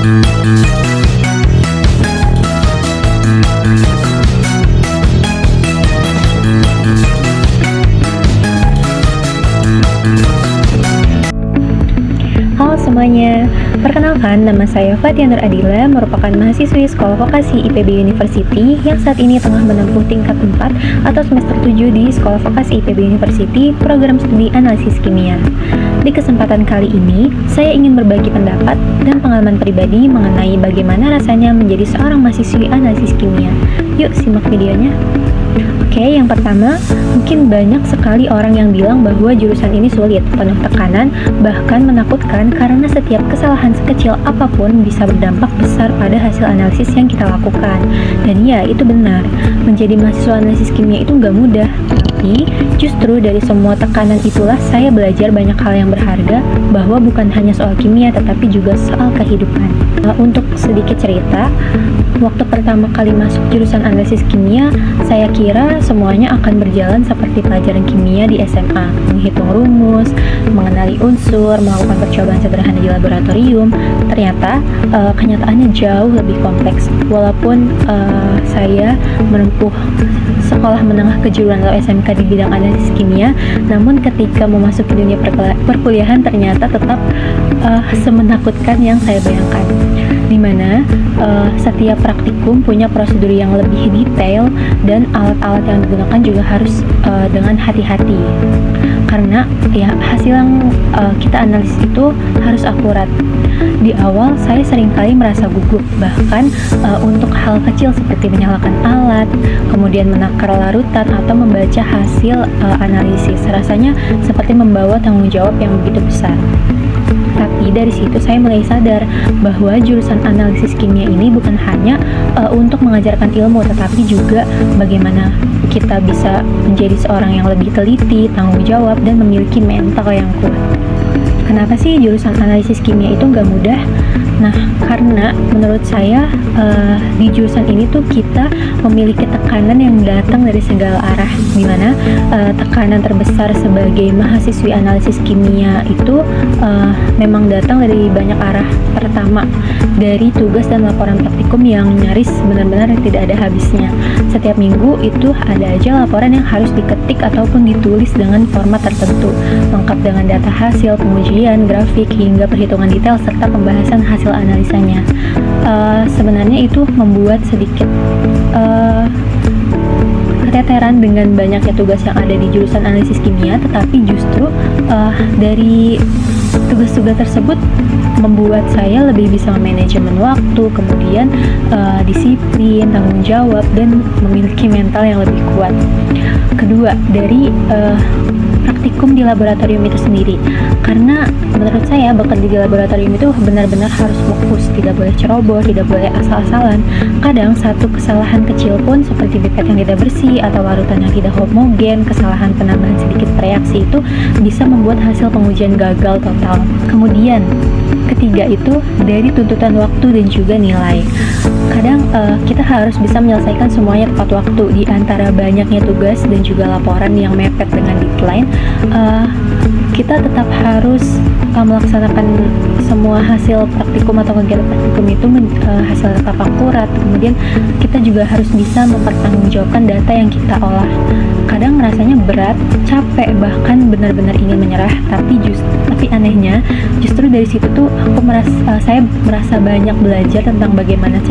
Halo semuanya, perkenalkan nama saya Fatia Nur Adila, merupakan mahasiswi Sekolah Vokasi IPB University yang saat ini tengah menempuh tingkat 4 atau semester 7 di Sekolah Vokasi IPB University, program studi analisis kimia. Di kesempatan kali ini, saya ingin berbagi pendapat dan pengalaman pribadi mengenai bagaimana rasanya menjadi seorang mahasiswi analisis kimia. Yuk simak videonya. Oke, yang pertama, mungkin banyak sekali orang yang bilang bahwa jurusan ini sulit, penuh tekanan, bahkan menakutkan karena setiap kesalahan sekecil apapun bisa berdampak besar pada hasil analisis yang kita lakukan. Dan ya, itu benar, menjadi mahasiswa analisis kimia itu nggak mudah. Tapi, justru dari semua tekanan itulah saya belajar banyak hal yang berharga, bahwa bukan hanya soal kimia, tetapi juga soal kehidupan. Untuk sedikit cerita, waktu pertama kali masuk jurusan analisis kimia, saya kira semuanya akan berjalan seperti pelajaran kimia di SMA, menghitung rumus, mengenali unsur, melakukan percobaan sederhana di laboratorium. Ternyata kenyataannya jauh lebih kompleks. Walaupun saya menempuh sekolah menengah kejuruan atau SMK di bidang analisis kimia, namun ketika memasuki dunia perkuliahan ternyata tetap semenakutkan yang saya bayangkan, di mana setiap praktikum punya prosedur yang lebih detail dan alat-alat yang digunakan juga harus dengan hati-hati, karena ya hasil yang kita analisis itu harus akurat. Di awal saya seringkali merasa gugup, bahkan untuk hal kecil seperti menyalakan alat, kemudian menakar larutan atau membaca hasil analisis, rasanya seperti membawa tanggung jawab yang begitu besar. Tapi dari situ saya mulai sadar bahwa jurusan analisis kimia ini bukan hanya untuk mengajarkan ilmu, tetapi juga bagaimana kita bisa menjadi seorang yang lebih teliti, tanggung jawab, dan memiliki mental yang kuat. Kenapa sih jurusan analisis kimia itu nggak mudah? Nah, karena menurut saya di jurusan ini tuh kita memiliki tekanan yang datang dari segala arah, dimana tekanan terbesar sebagai mahasiswi analisis kimia itu memang datang dari banyak arah. Pertama, dari tugas dan laporan praktikum yang nyaris benar-benar tidak ada habisnya. Setiap minggu itu ada aja laporan yang harus diketik ataupun ditulis dengan format tertentu, lengkap dengan data hasil, pengujian, grafik, hingga perhitungan detail serta pembahasan hasil analisanya. Sebenarnya itu membuat sedikit keteteran dengan banyaknya tugas yang ada di jurusan analisis kimia, tetapi justru dari tugas-tugas tersebut membuat saya lebih bisa memanajemen waktu, kemudian disiplin, tanggung jawab, dan memiliki mental yang lebih kuat. Kedua, dari praktikum di laboratorium itu sendiri, karena menurut saya bekerja di laboratorium itu benar-benar harus fokus, tidak boleh ceroboh, tidak boleh asal-asalan. Kadang satu kesalahan kecil pun seperti pipet yang tidak bersih atau larutan yang tidak homogen, kesalahan penambahan sedikit reaksi itu bisa membuat hasil pengujian gagal total. Kemudian ketiga itu dari tuntutan waktu dan juga nilai. Kadang kita harus bisa menyelesaikan semuanya tepat waktu. Di antara banyaknya tugas dan juga laporan yang mepet dengan deadline, kita tetap harus melaksanakan semua hasil praktikum atau kegiatan praktikum itu hasil tetap akurat. Kemudian kita juga harus bisa mempertanggungjawabkan data yang kita olah. Kadang rasanya berat, capek, bahkan benar-benar ingin menyerah. Tapi anehnya justru dari situ tuh saya merasa banyak belajar tentang bagaimana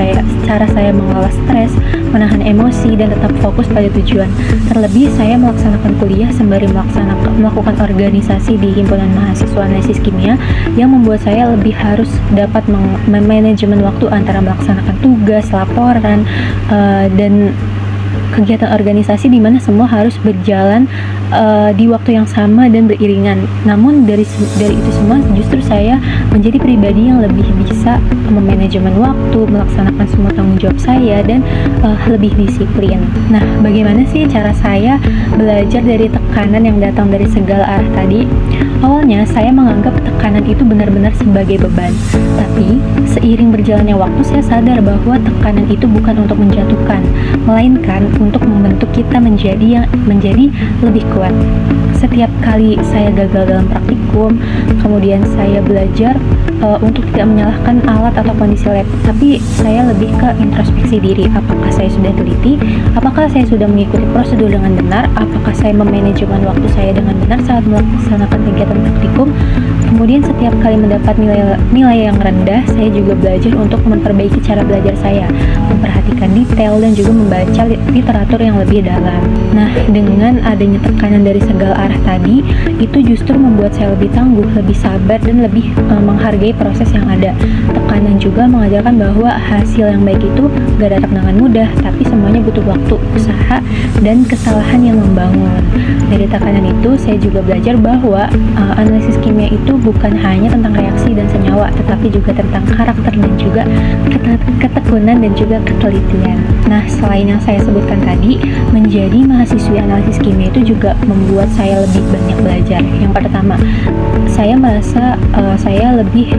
cara saya mengelola stres, menahan emosi, dan tetap fokus pada tujuan. Terlebih saya melaksanakan kuliah sembari melakukan organisasi di himpunan mahasiswa analisis kimia yang membuat saya lebih harus dapat memanajemen waktu antara melaksanakan tugas, laporan, dan kegiatan organisasi di mana semua harus berjalan di waktu yang sama dan beriringan. Namun dari itu semua justru saya menjadi pribadi yang lebih bisa memanajemen waktu, melaksanakan semua tanggung jawab saya, dan lebih disiplin. Nah, bagaimana sih cara saya belajar dari tekanan yang datang dari segala arah tadi? Awalnya saya menganggap tekanan itu benar-benar sebagai beban, tapi seiring berjalannya waktu saya sadar bahwa tekanan itu bukan untuk menjatuhkan, melainkan untuk membentuk kita menjadi lebih kuat. Setiap kali saya gagal dalam praktikum, kemudian saya belajar untuk tidak menyalahkan alat atau kondisi lab, tapi saya lebih ke introspeksi diri. Apakah saya sudah teliti? Apakah saya sudah mengikuti prosedur dengan benar? Apakah saya memanajemen waktu saya dengan benar saat melaksanakan kegiatan praktikum? Kemudian setiap kali mendapat nilai yang rendah, saya juga belajar untuk memperbaiki cara belajar saya, memperhatikan detail, dan juga membaca literatur yang lebih dalam. Nah, dengan adanya tekanan dari segala arah tadi, itu justru membuat saya lebih tangguh, lebih sabar, dan lebih menghargai proses yang ada. Tekanan juga mengajarkan bahwa hasil yang baik itu gak datang dengan mudah, tapi semuanya butuh waktu, usaha, dan kesalahan yang membangun. Dari tekanan itu, saya juga belajar bahwa analisis kimia itu bukan hanya tentang reaksi dan senyawa, tetapi juga tentang karakter dan juga ketekunan dan juga ketelitian. Nah, selain yang saya sebutkan tadi, menjadi mahasiswi analisis kimia itu juga membuat saya lebih banyak belajar. Yang pertama, saya merasa saya lebih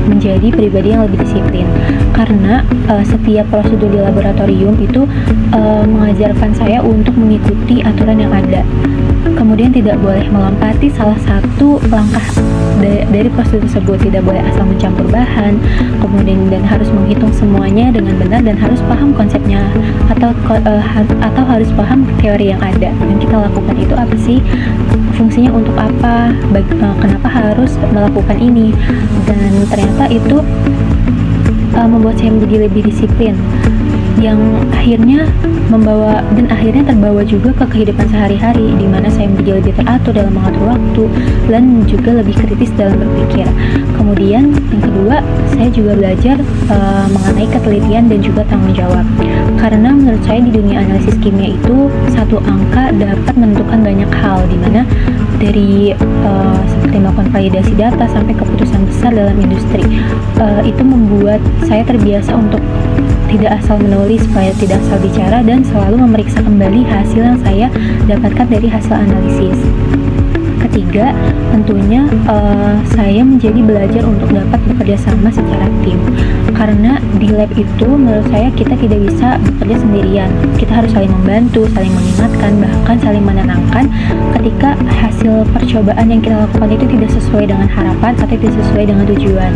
menjadi pribadi yang lebih disiplin, karena setiap prosedur di laboratorium itu mengajarkan saya untuk mengikuti aturan yang ada. Kemudian tidak boleh melompati salah satu langkah dari prosedur tersebut, tidak boleh asal mencampur bahan, kemudian dan harus menghitung semuanya dengan benar dan harus paham konsepnya atau harus paham teori yang ada. Yang kita lakukan itu apa sih? Fungsinya untuk apa? Kenapa harus melakukan ini? Dan ternyata itu membuat saya menjadi lebih disiplin, yang akhirnya terbawa juga ke kehidupan sehari-hari, di mana saya menjadi lebih teratur dalam mengatur waktu dan juga lebih kritis dalam berpikir. Kemudian yang kedua, saya juga belajar mengenai ketelitian dan juga tanggung jawab, karena menurut saya di dunia analisis kimia itu satu angka dapat menentukan banyak hal, di mana dari seperti melakukan validasi data sampai keputusan besar dalam industri. Itu membuat saya terbiasa untuk tidak asal menulis, tidak asal bicara, dan selalu memeriksa kembali hasil yang saya dapatkan dari hasil analisis. Ketiga, tentunya saya menjadi belajar untuk dapat bekerja sama secara tim, karena di lab itu menurut saya kita tidak bisa bekerja sendirian. Kita harus saling membantu, saling mengingatkan, bahkan saling menenangkan ketika hasil percobaan yang kita lakukan itu tidak sesuai dengan harapan atau tidak sesuai dengan tujuan.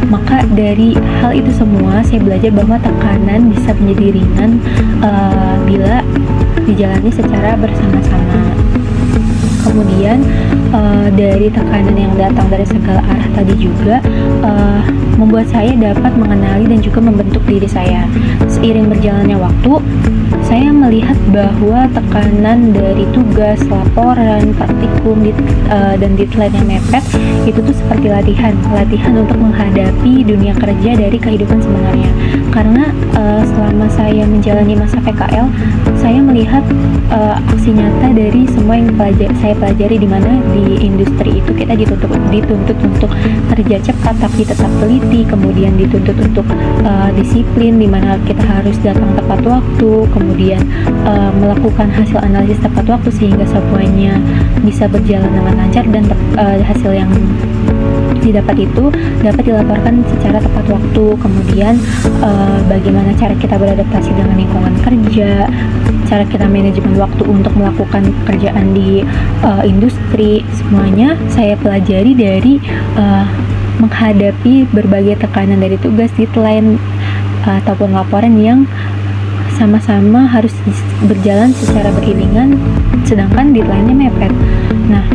Maka dari hal itu semua, saya belajar bahwa tekanan bisa menjadi ringan bila dijalani secara bersama-sama. Kemudian dari tekanan yang datang dari segala arah tadi juga membuat saya dapat mengenali dan juga membentuk diri saya. Seiring berjalannya waktu, saya melihat bahwa tekanan dari tugas, laporan, praktikum, dan deadline yang mepet itu tuh seperti latihan untuk menghadapi dunia kerja dari kehidupan sebenarnya. Karena selama saya menjalani masa PKL, saya melihat aksi nyata dari semua yang saya pelajari, di mana di industri itu kita dituntut untuk kerja cepat tapi tetap teliti, kemudian dituntut untuk disiplin, di mana kita harus datang tepat waktu, kemudian melakukan hasil analisis tepat waktu sehingga semuanya bisa berjalan dengan lancar dan hasil yang didapat itu dapat dilaporkan secara tepat waktu. Kemudian bagaimana cara kita beradaptasi dengan lingkungan kerja, cara kita manajemen waktu untuk melakukan pekerjaan di industri, semuanya saya pelajari dari menghadapi berbagai tekanan dari tugas, deadline, ataupun laporan yang sama-sama harus berjalan secara beriringan sedangkan deadline-nya mepet. Nah,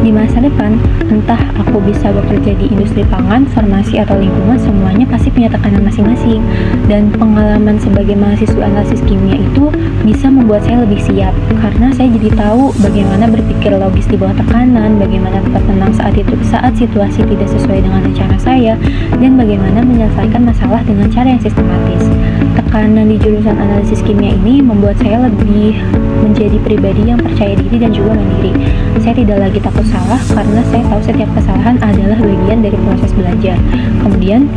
di masa depan, entah aku bisa bekerja di industri pangan, farmasi, atau lingkungan, semuanya pasti punya tekanan masing-masing. Dan pengalaman sebagai mahasiswa analisis kimia itu bisa membuat saya lebih siap, karena saya jadi tahu bagaimana berpikir logis di bawah tekanan, bagaimana tetap tenang saat situasi tidak sesuai dengan rencana saya, dan bagaimana menyelesaikan masalah dengan cara yang sistematis. Tekanan di jurusan analisis kimia ini membuat saya lebih menjadi pribadi yang percaya diri dan juga mandiri. Saya tidak lagi takut salah, karena saya tahu setiap kesalahan adalah bagian dari proses belajar. Kemudian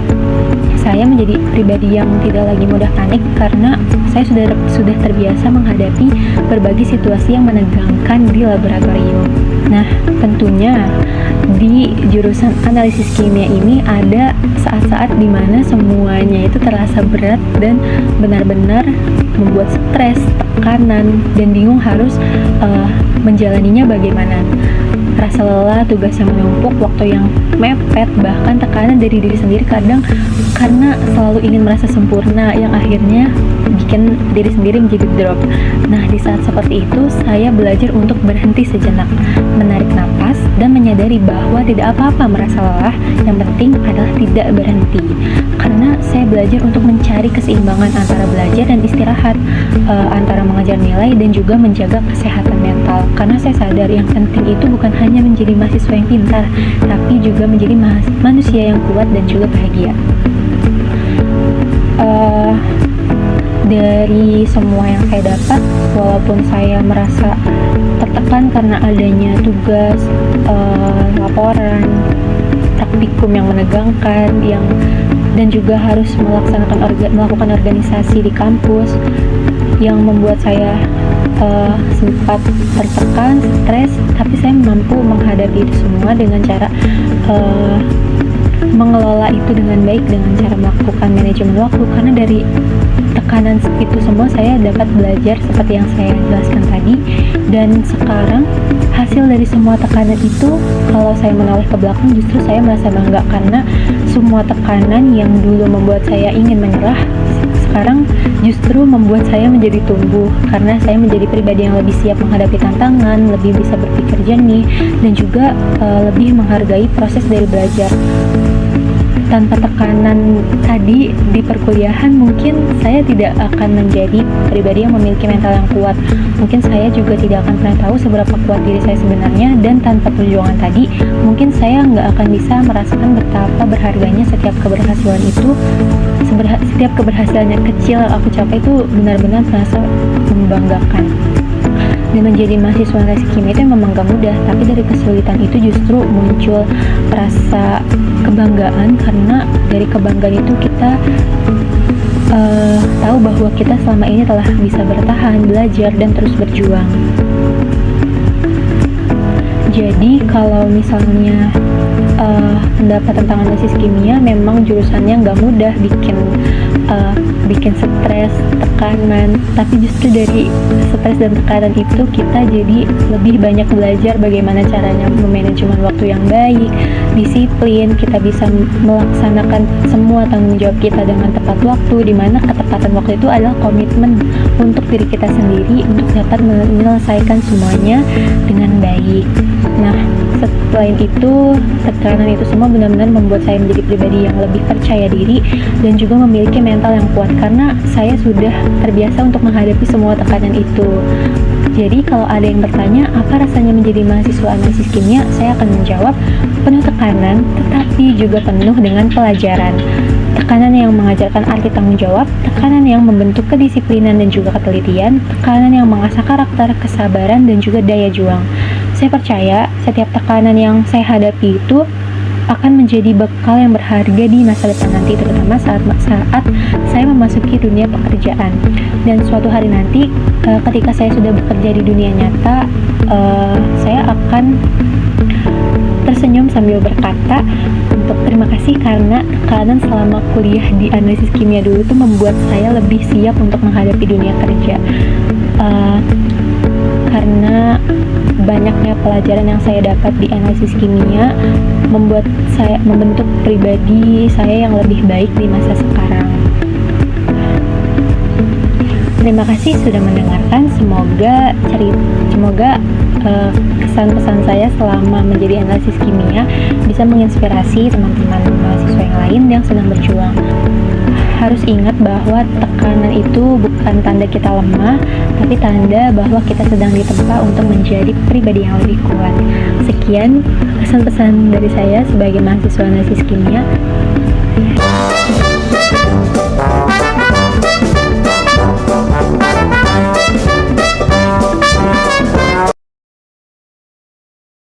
saya menjadi pribadi yang tidak lagi mudah panik, karena saya sudah terbiasa menghadapi berbagai situasi yang menegangkan di laboratorium. Nah, tentunya di jurusan analisis kimia ini ada saat-saat dimana semuanya itu terasa berat dan benar-benar membuat stres, tekanan, dan bingung harus menjalaninya bagaimana. Rasa lelah, tugas yang menumpuk, waktu yang mepet, bahkan tekanan dari diri sendiri kadang karena selalu ingin merasa sempurna yang akhirnya bikin diri sendiri menjadi drop. Nah, di saat seperti itu saya belajar untuk berhenti sejenak, menarik napas dan menyadari bahwa tidak apa-apa merasa lelah, yang penting adalah tidak berhenti. Karena saya belajar untuk mencari keseimbangan antara belajar dan istirahat, antara mengejar nilai dan juga menjaga kesehatan mental. Karena saya sadar yang penting itu bukan hanya menjadi mahasiswa yang pintar, tapi juga menjadi manusia yang kuat dan juga bahagia. Dari semua yang saya dapat, walaupun saya merasa tertekan karena adanya tugas, laporan, praktikum yang menegangkan, dan juga harus melakukan organisasi di kampus yang membuat saya sempat tertekan, stres, tapi saya mampu menghadapi itu semua dengan cara mengelola itu dengan baik, dengan cara melakukan manajemen waktu. Karena dari tekanan itu semua saya dapat belajar seperti yang saya jelaskan tadi, dan sekarang hasil dari semua tekanan itu, kalau saya menoleh ke belakang, justru saya merasa bangga karena semua tekanan yang dulu membuat saya ingin menyerah sekarang justru membuat saya menjadi tumbuh, karena saya menjadi pribadi yang lebih siap menghadapi tantangan, lebih bisa berpikir jernih, dan juga lebih menghargai proses dari belajar. Tanpa tekanan tadi di perkuliahan, mungkin saya tidak akan menjadi pribadi yang memiliki mental yang kuat. Mungkin saya juga tidak akan pernah tahu seberapa kuat diri saya sebenarnya, dan tanpa perjuangan tadi, mungkin saya nggak akan bisa merasakan betapa berharganya setiap keberhasilan itu. Setiap keberhasilan yang kecil yang aku capai itu benar-benar terasa membanggakan. Dan menjadi mahasiswa analisis kimia itu memang gak mudah, tapi dari kesulitan itu justru muncul rasa kebanggaan, karena dari kebanggaan itu kita tahu bahwa kita selama ini telah bisa bertahan, belajar, dan terus berjuang. Jadi kalau misalnya pendapat tentang analisis kimia, memang jurusannya nggak mudah, bikin stres, tekanan, tapi justru dari stres dan tekanan itu kita jadi lebih banyak belajar bagaimana caranya memanajemen waktu yang baik, disiplin, kita bisa melaksanakan semua tanggung jawab kita dengan tepat waktu, di mana ketepatan waktu itu adalah komitmen untuk diri kita sendiri untuk dapat menyelesaikan semuanya dengan baik. Nah, selain itu, tekanan itu semua benar-benar membuat saya menjadi pribadi yang lebih percaya diri dan juga memiliki mental yang kuat, karena saya sudah terbiasa untuk menghadapi semua tekanan itu. Jadi kalau ada yang bertanya apa rasanya menjadi mahasiswa analisis kimia, saya akan menjawab penuh tekanan tetapi juga penuh dengan pelajaran. Tekanan yang mengajarkan arti tanggung jawab, tekanan yang membentuk kedisiplinan dan juga ketelitian, tekanan yang mengasah karakter, kesabaran, dan juga daya juang. Saya percaya setiap tekanan yang saya hadapi itu akan menjadi bekal yang berharga di masa depan nanti, terutama saat saya memasuki dunia pekerjaan. Dan suatu hari nanti, ketika saya sudah bekerja di dunia nyata, saya akan tersenyum sambil berkata untuk terima kasih karena tekanan selama kuliah di analisis kimia dulu itu membuat saya lebih siap untuk menghadapi dunia kerja. Karena banyaknya pelajaran yang saya dapat di analisis kimia membentuk pribadi saya yang lebih baik di masa sekarang. Terima kasih sudah mendengarkan. Semoga kesan-pesan saya selama menjadi analisis kimia bisa menginspirasi teman-teman mahasiswa yang lain yang sedang berjuang. Harus ingat bahwa tekanan itu bukan tanda kita lemah, tapi tanda bahwa kita sedang ditempa untuk menjadi pribadi yang lebih kuat. Sekian pesan-pesan dari saya sebagai mahasiswa analisis kimia.